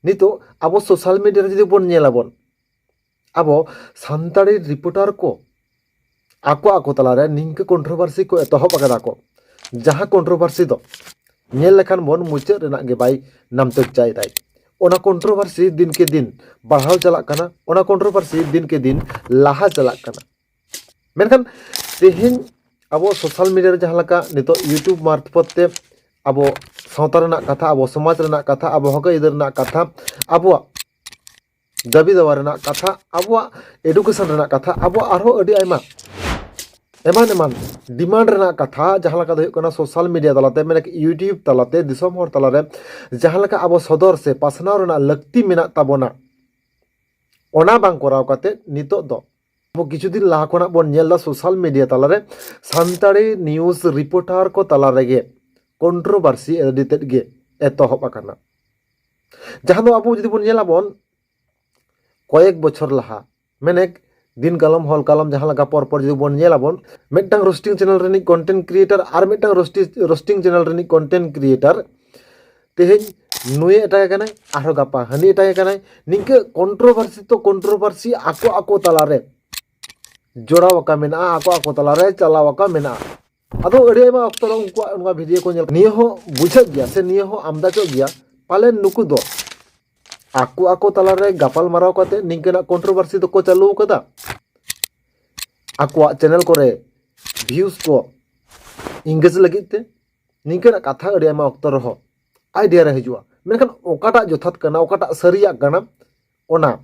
नितो अब social media जुदी बन नेलाबन अब सान्ताड़ी रिपोर्टार को आको तलारे निंक कंट्रोवर्सी को एतहब आकादा को जहाँ कंट्रोवर्सी दो नेल लेखान बन मुचाद रेना गे बाई नाम चर्चाय दाय ओना कंट्रोवर्सी दिन के दिन बढ़ाव चलाक काना ओना कंट्रोवर्सी दिन के दिन लाहा चलाक काना मेनखान तेहेन अब सोशल मीडिया रे जहाँ लका नितो यूट्यूब मार्फत ते अब सावता रेना कथा अब समाज रेना कथा अब हक आयदार रेना कथा अब दाबी दावा रेना कथा अब एडुकेशन रेना कथा अब आरो अडी आयमा एमान एमान डिमांड रेना कथा जहाँ लका दो हुयुग काना सोशल मीडिया तलाते माने यूट्यूब तलाते दिसोम हर तलारे जहाँ लका अब सदर से पासनाव रेना लक्ति मेना ताबोना ओना बांग कराव काते नितो दो अब किछु दिन लाहा खना बन नेलदा सोशल मीडिया तलारे सान्ताड़ी न्यूज रिपोर्टार को तलारेगे कंट्रोवर्सी एडिटेड गे एतहब आकाना जहाँ दो अब जुदी बन नेलाबन कयेक बछर लाहा माने दिन कालम हल कालम जहाँ लगा पर जुदी बन नेलाबन मिदटांग रोस्टिंग चैनल रेनी कंटेंट क्रिएटर और मिदटांग रोस्टिंग चैनल रेनी कंटेंट क्रिएटर तेहेन नुये एटागे कानाय आरो गापा हानि एटागे कानाय निंके कंट्रोवर्सी तो कंट्रोवर्सी आको तलारे जोड़ावाका मेना आको तलारे चलावाका मेना अदो अड़ी आयमा अक्तो रो उनका भिडियो को नेल निये हो बुझाग गया से निये हो आमदाचो गया पाले नुकु दो आको तलारे गापाल माराव काते निंकेना कंट्रोवर्सी दो को चालू कदा आको चैनल करे व्यूज को इंगेज लगित ते निंकेना कथा अड़ी आयमा अक्तो रहो आइडिया रे हिजुआ मेनखान ओकाटा जथात काना ओकाटा सरिया काना ओना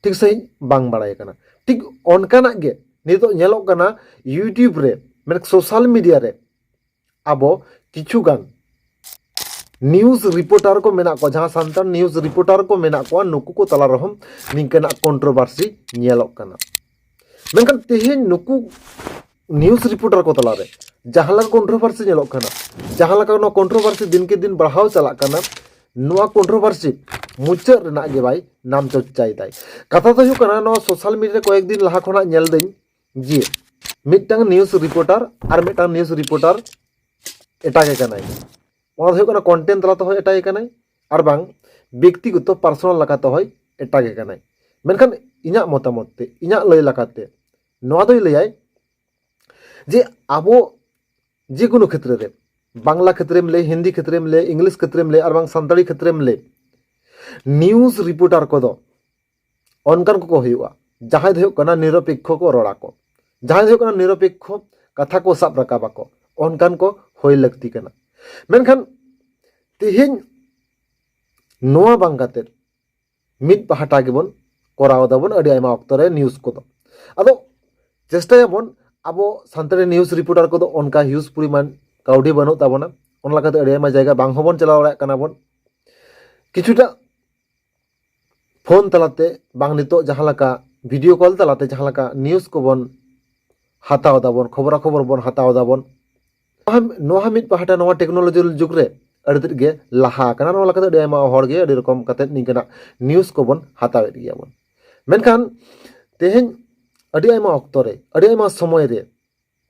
ठीक सही बांग बाड़ाय काना ठीक ओनकाना गे नितो नेलोग काना यूट्यूब रे माने सोशल मीडिया रे अब किछु गान न्यूज रिपोर्टर को मेना को जहाँ सान्ताड़ न्यूज रिपोर्टर को मेना को नुकु को तला रहम निंकेना कंट्रोवर्सी नेलोग काना मेनखान तेहेन नुकु न्यूज रिपोर्टर को तलारे जहाँ लगा कंट्रोवर्सी नेलोग काना जहाँ लगा नो कंट्रोवर्सी दिन के दिन बढ़ाव चलाक काना नोआ कंट्रोवर्सी मुचाद रेना गे बाई नाम चर्चाय दाय कथा तो हुयुग काना नो सोशल मीडिया कयेक दिन लाहा खना नेल दई जे मिदटांग न्यूज रिपोर्टर और मिदटांग न्यूज रिपोर्टर एटागे कानाय ओना हुयुग काना कंटेंट तलाते होय एटागे कानाय और बांग व्यक्तिगत पार्सोनल लकाते होय एटागे कानाय मेनखान इᱧᱟᱜ मतामत ते इᱧᱟᱜ लय लकाते नोआ दोय लयाय जे आबो जे कोनो क्षेत्र रे बांग्ला क्षेत्र में ले हिंदी क्षेत्र में ले इंग्लिश क्षेत्र में ले और बांग सान्ताड़ी क्षेत्र में ले न्यूज रिपोर्टर को दो अनकान को हुयुआ जहां दो कना निरपेक्ष को रोड़ा को जहां दो कना निरपेक्ष कथा को साब रकाबा को अनकान को होय लगती कना मेनखान तेहेन नोआ बांग काते मिद पहाटा गेबन कराव दाबन अडी आयमा अक्तो रे न्यूज को दो आदो चेष्टायाबन अब सान्ताड़ी न्यूज रिपोर्टर को दो अनका ह्यूज परिमाण काउडी बानु ताबोना ओन लकाते अडी आयमा जायगा बांग होबन चलाव दाड़ेयाग काना बन किछुटा फोन तलाते बांग नितो जहाँ लका वीडियो कॉल तलाते जहाँ लका न्यूज को बन हाताव दाबन खबरा खबर बन हाताव दाबन नोहा मिद पहाटा नोवा टेक्नोलॉजी जुग रे अड़ी तेद गे लाहा काना नोवा लकाते अडी आयमा हर गे अडी रकम काते निंकेना न्यूज को बन हातावेद गिया बन मेनखान तेहेन अडी आयमा अक्तो रे अडी आयमा समय रे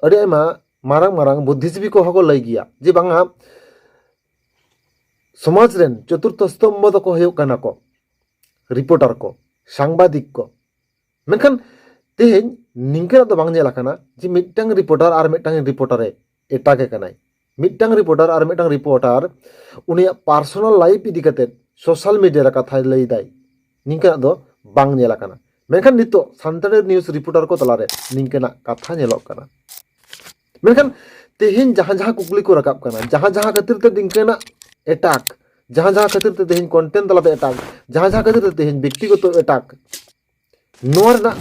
अडी आयमा मारांग मारांग बुद्धिजीवी को हको लय गिया जे बांगा समाज रेन चतुर्थ स्तंभ दो को हुयुग काना को रिपोर्टर को सांबादिक को मेनखान तेहेन निंकेना दो बांग नेला काना जे मिदटांग रिपोर्टर और मिदटांग रिपोर्टर एटागे कानाय मिदटांग रिपोर्टर और मिदटांग रिपोर्टर उनिया पार्सोनल लाइफ इदी काते सोशल मीडिया रे कथा लय दाय निंकेना दो बांग नेला काना मेनखान नितो सान्ताड़ी न्यूज रिपोर्टर को तलारे निंकेना कथा नेलोग काना मेनखान तेहेन जहाँ जहाँ कुकली को रकाब काना जहाँ जहाँ खातिर ते निंकेना एटाक जहाँ जहाँ खातिर ते तेहेन कंटेंट तलाते एटाक जहाँ जहाँ खातिर ते तेहेन व्यक्तिगत एटाक नोआ रेना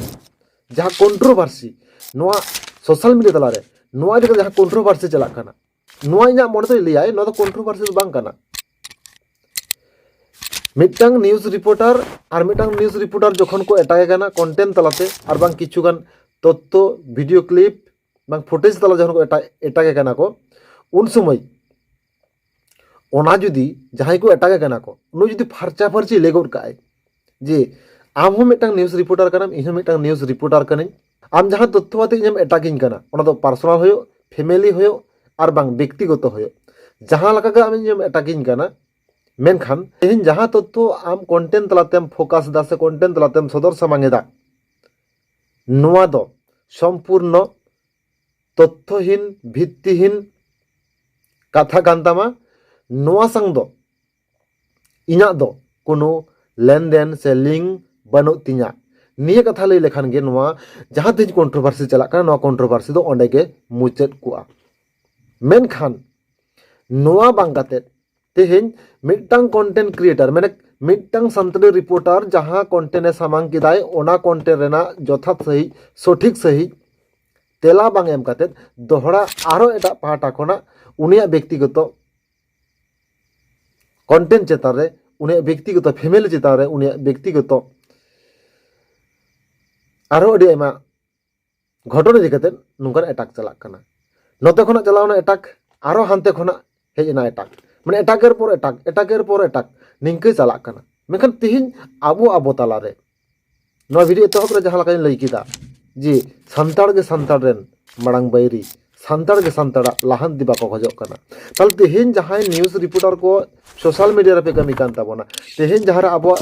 जहाँ कंट्रोवर्सी नोआ सोशल मीडिया तलारे नोआ इदी जहाँ कंट्रोवर्सी चलाक काना नोआ इᱧᱟᱜ मने तो लैयाय नोआ तो कंट्रोवर्सी दो बांग काना मिदटांग न्यूज रिपोर्टर और मिदटांग न्यूज रिपोर्टर जखन को एटागे काना कंटेंट तलाते और बांग किछुगान तथ्य भिडियो क्लिप बांग फुटेज तला जखन को एटागे काना को उन समय ओना जुदी जहां को एटागे काना को नु जुदी फारचा फारची लेगोर काय जे आम हो मिदटांग न्यूज रिपोर्टर कानाम इᱧ हो मिदटांग न्यूज रिपोर्टर कानाई आम जहां तथ्य आते इᱧ एटागिङ काना ओना दो पार्सोनल होयो फैमिली होयो और बांग व्यक्तिगत होयो जहां लका गे आम इᱧ एटागिङ काना मेनखान तेहेन जहाँ तथ्य आम कन्टेंट तलातेम फोकास दा से कन्टेंट तलातेम सदर सामांगेदा नोआ दो सम्पूर्ण तथ्यहीन भित्तिहीन कथा कान तामा नोआ संग दो इना दो कोनो लेन देन से लिंक बनु तिना निये कथा लई लेखान गे नोआ जहाँ तेज कंट्रोवर्सी चला काना नोआ कंट्रोवर्सी दो ओंडे गे मुचाद कुआ मेनखान नोआ बांग काते तेहेन मिदटांग कंटेंट क्रिएटर माने मिदटांग सानताली रिपोर्टर जहाँ कंटेंट ए सामांग किदाय ओना कंटेंट रेना यथार्थ सही सठिक सही तेला बांग एम काते दोहरा आरो एटा पाहटा खना उनिया व्यक्तिगत कंटेंट चेतान रे उनिया व्यक्तिगत फैमिली चेतान रे उनिया व्यक्तिगत आरो अडी आयमा घटना इदि काते नुंकान अटैक चलाक काना नोते खना चलावना अटैक आरो हानते खना हेजना अटैक माने अटैकेर पर अटैक निंके चलाक काना मेखान तिहिन आबो तला रे नोआ भिडियो एतहब रे जहां लकानि लई किदा जे सान्ताड़ गे सान्ताड़ रेन माड़ांग बैरी सान्ताड़ गे सान्ताड़ा लाहान्ति बाको खोजोग काना ताहले तेहेन जहां न्यूज रिपोर्टर को सोशल मीडिया रे पे कमी कान ताबोना तेहेन जहां रे आबो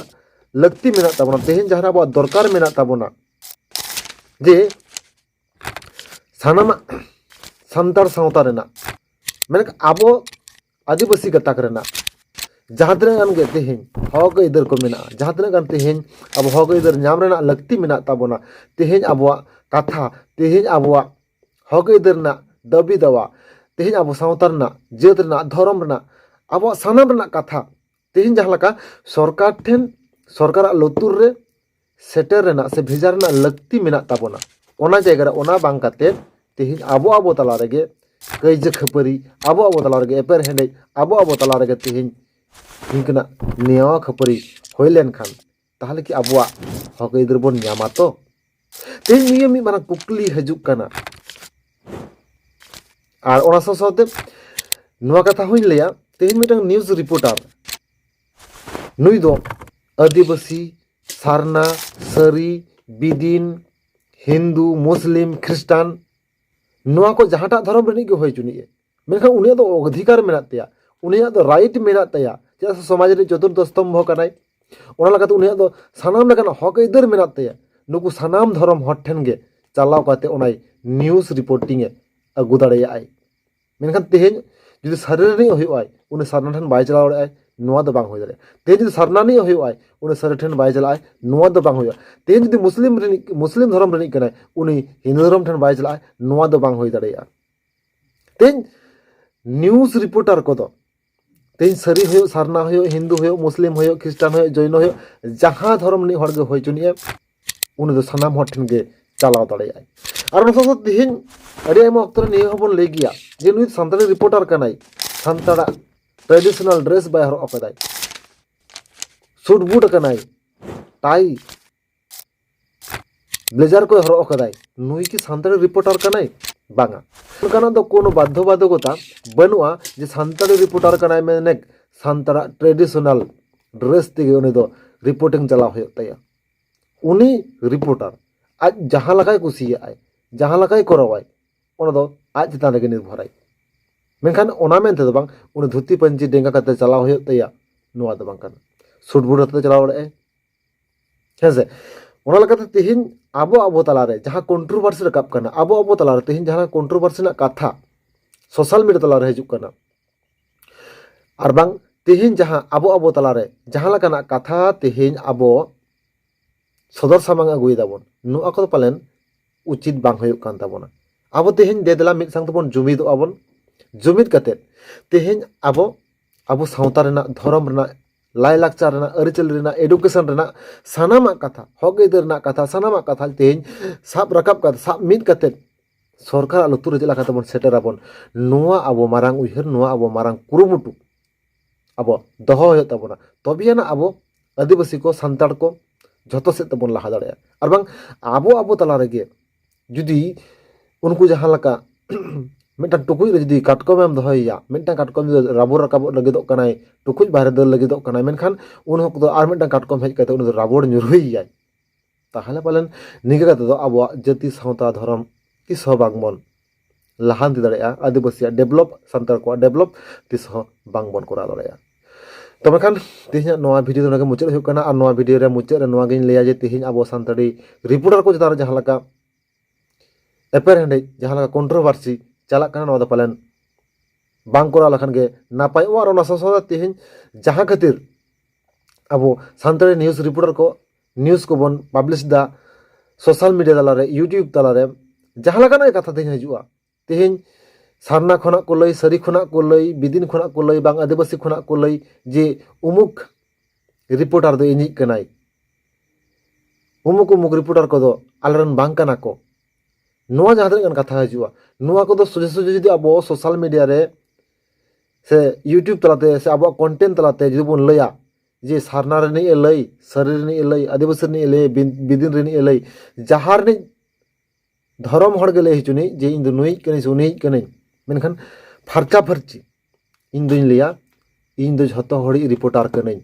लक्ति मेना ताबोना तेहेन जहां रे आबो दरकार मेना ताबोना जे सानामा सान्ताड़ सावता रेना माने आबो आदिवासी गताक रेना जहाँ तक गान गे तेहेन हक इधर को मेना जहाँ तक गान तेहेन अब हक इधर नाम रेना लक्ति मेना ताबोना तेहेन आबो कथा तेहेन आबो हक इधर ना दाबी दावा तेहेन आबो सावता रेना जात रेना धर्म रेना आबो सानाम रेना कथा तेहेन जहाँ लका सरकार ठेन सरकार लुतुर रे सेटर रेना से भेजा रेना लक्ति मेना ताबोना ओना जायगा रे ओना बांग काते तेहेन आबो तला रेगे कैज खपरी आबो तला रेगे एपेर हेंडे आबो तला रेगे तेहेन इनकना नेवा खपरी होय लेन खान ताहले कि आबो हक इधर बन ᱧᱟᱢᱟ तो तेहेन निये मी माना कुकली हजुक काना आर ओना साथे नोआ कथा होई लैया तेहेन मिटang न्यूज रिपोर्टर नुई दो आदिवासी सारना सारी बिदिन हिंदू मुस्लिम ख्रिस्टान नोआ को जहाटा धर्म रेनी गे होय चुनिए मेनखान उनिया दो अधिकार मेना तया उनिया दो राइट मेना तया चेदा से समाज रे चतुर्थ स्तंभ कनाय ओना लगाते उनिया दो सानाम लेकान हक इधर मेना तया नुकु सानाम धर्म हर ठेन गे चलाव काते ओनाय न्यूज रिपोर्टिंग ए अगु दाड़ेया आय मेनखान तेहेन जुदि सारिनि होय उनि सारना ठेन बाय चलाव दाड़ेया नोआ दो बांग होय दाड़े तेहेन जुदि सारनानि होय उनि सारि ठेन बाय चलाय नोआ दो बांग होय तेहेन जुदि मुस्लिम धर्म रेनि कनाय उनि हिंदू धर्म ठेन बाय चलाय नोआ दो बांग होय दाड़ेया तेहेन न्यूज रिपोर्टर को दो तेहेन सारी हो सारना हो हिंदू हो मुस्लिम हो ख्रिस्टान हो जैन हो जहाँ धर्म नि हर गे होय चुनिए उनि दो सानाम हर ठेन गे चलाव दाड़ेया आर ओना साथे तेहेन अडी आयमा अक्तो रे निये हबन लई गिया जे नुई सान्ताली रिपोर्टर कनाय सान्ताड़ा ट्रेडिशनल ड्रेस बाय हरक कदाय सूट बूट कनाय टाई ब्लेजर को हरक कदाय नुई की सान्ताली रिपोर्टर कनाय बांगा उनकाना दो कोनो बाध्यबाधकता बनुआ जे सान्ताली रिपोर्टर कनाय मेने सान्ताड़ा ट्रेडिशनल ड्रेस तेगे उनि दो रिपोर्टिंग चलाव होय तया उनि रिपोर्टर आज जहाँ लकाय कुसियाय जहाँ लकाय करवाय ओना दो आज चितान रेगे निर्भराय मेनखान ओना मेनते दो बांग उनि धुती पंची डेंगा काते चलाव होय तया नोआ दो बांग काना सूट बूट आते चलाव दाड़ेयाय हेसे ओना लकाते तेहेन आबो तला रे जहाँ कंट्रोवर्सी रकाब काना आबो तला रे तेहेन जहाँ कंट्रोवर्सी ना कथा सोशल मीडिया तला रे हजुक काना आर बांग तेहेन जहाँ आबो तला रे जहाँ लकाना कथा तेहेन आबो सदर सामांग अगुय दाबोन नोआ को पालेन उचित बांग होय कान ताबोना आबो तेहेन देदेला मिद सांग तबोन जुमिद आबोन जुमिद काते तेहेन आबो सावता रेना धर्म रेना लाई लाक्चार रेना अरिचल रेना एडुकेशन रेना सानामा कथा हक इधर रेना कथा सानामा कथा तेहेन साब रकाब काते साब मिद काते सरकार लुतुर रे चला तबोन सेटर आबोन नोआ आबो मारांग उइहर नोआ आबो मारांग कुरुमुटु आबो दोहो होय ताबोना तबेयाना आबो आदिवासी को सान्ताड़ को झतो से तबोन लाहा दाड़ेया आर बांग आबो तला रेगे जुदी उनको जहाँ लका मिदटां टुकुज रे जुदी काटकम एम दोहयया मिदटां काटकम राबोर रकाबो लगिदोग कानाय टुकुज बाहरे दाल लगिदोग कानाय मेनखान उन हक दो आर मिदटां काटकम हेज काते उन दो राबोर nyuruhiyaय ताहले पालेन निगे काते दो आबो जाति सावता धर्म तिस हो बांगबन लाहान्ति दाड़ेया आदिवासी डेभलप सान्ताड़ को डेभलप तिस हो बांगबन करा दाड़ेया तबे खान तेहना नोआ वीडियो तो मुचाद हो कना और नोआ वीडियो रे मुचाद रे नोआ गिन लेया जे तेहन अब सानताड़ी रिपोर्टर को चेतान जहां लगा एपर हेंडे जहां लगा कंट्रोवर्सी चला कना नोआ दो पालन बांग कोरा लखन गे नापाय और ओना ससो तेहन जहां खातिर अब सानताड़ी न्यूज़ रिपोर्टर को न्यूज़ को बन पब्लिश दा सोशल मीडिया तलारे यूट्यूब तलारे जहां लगा कथा तेहन हजुआ तेहन सारना खुना को लई सारी खुना को लई बिदिन खुना को लई बांग आदिवासी खुना को लई जे उमुक रिपोर्टर दो इनिक कनाई उमुक उमुक रिपोर्टर को दो आलरन बांग कना को नोआ जहां तक कथा हजुआ नोआ को दो सोजे सोजे जदि अब सोशल मीडिया रे से यूट्यूब तलाते से अब कंटेंट तलाते जदि बन लया जे सारना रे नहीं लई सारी रे नहीं लई आदिवासी नहीं लई बिदिन रे नहीं लई जहार नहीं धर्म हड़ गेले हिचुनी जे इन दो नुई कने सुनी कने मेनखान फारचा फारची इन दुई लिया इन दो झतो हड़ी रिपोर्टर कने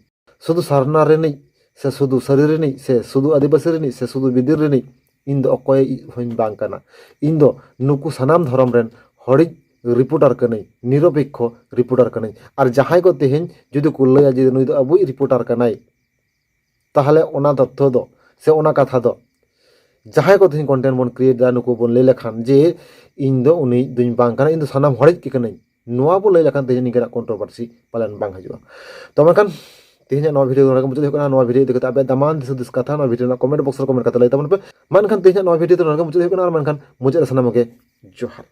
शुधु सारना रे नहीं से शुधु सारी रे नहीं से शुधु आदिवासी रे नहीं से शुधु बिदिर रे नहीं इन दो अकोय होइन बांग कना इन दो नुकु सनाम धर्म रेन हड़ी रिपोर्टर कने निरपेक्ष रिपोर्टर कने और जहां को तेहन जुदि को लया जे नुई दो अबुई रिपोर्टर कनाई ताहले ओना तथ्य दो से ओना कथा दो जहां को तेहन कंटेंट बन क्रिएट दा नुकु बन ले लेखान जे इन दो उनी दुई बांग कना इन दो सनाम हड़ी के कने नोआ बो ले लेखान तेहन निकरा कंट्रोवर्सी पालन बांग हजुआ तो मेखान तेहन नोआ वीडियो मुझे देखना नोआ वीडियो देखते अब दामान दिस कथा नोआ वीडियो कमेंट बॉक्स रे कमेंट कता लई तमन पे मानखान तेहन नोआ वीडियो तो मुझे देखना और मानखान मुझे सनाम के जोहार।